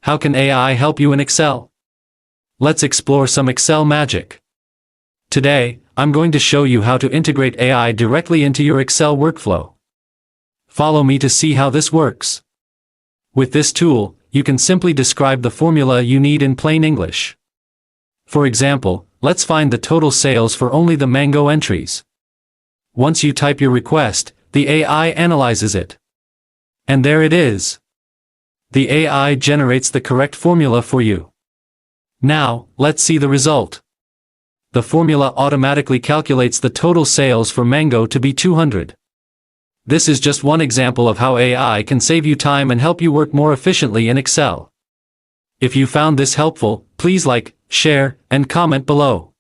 How can AI help you in Excel? Let's explore some Excel magic. Today, I'm going to show you how to integrate AI directly into your Excel workflow. Follow me to see how this works. With this tool, you can simply describe the formula you need in plain English. For example, let's find the total sales for only the mango entries. Once you type your request, the AI analyzes it. And there it is. The AI generates the correct formula for you. Now, let's see the result. The formula automatically calculates the total sales for mango to be 200. This is just one example of how AI can save you time and help you work more efficiently in Excel. If you found this helpful, please like, share, and comment below.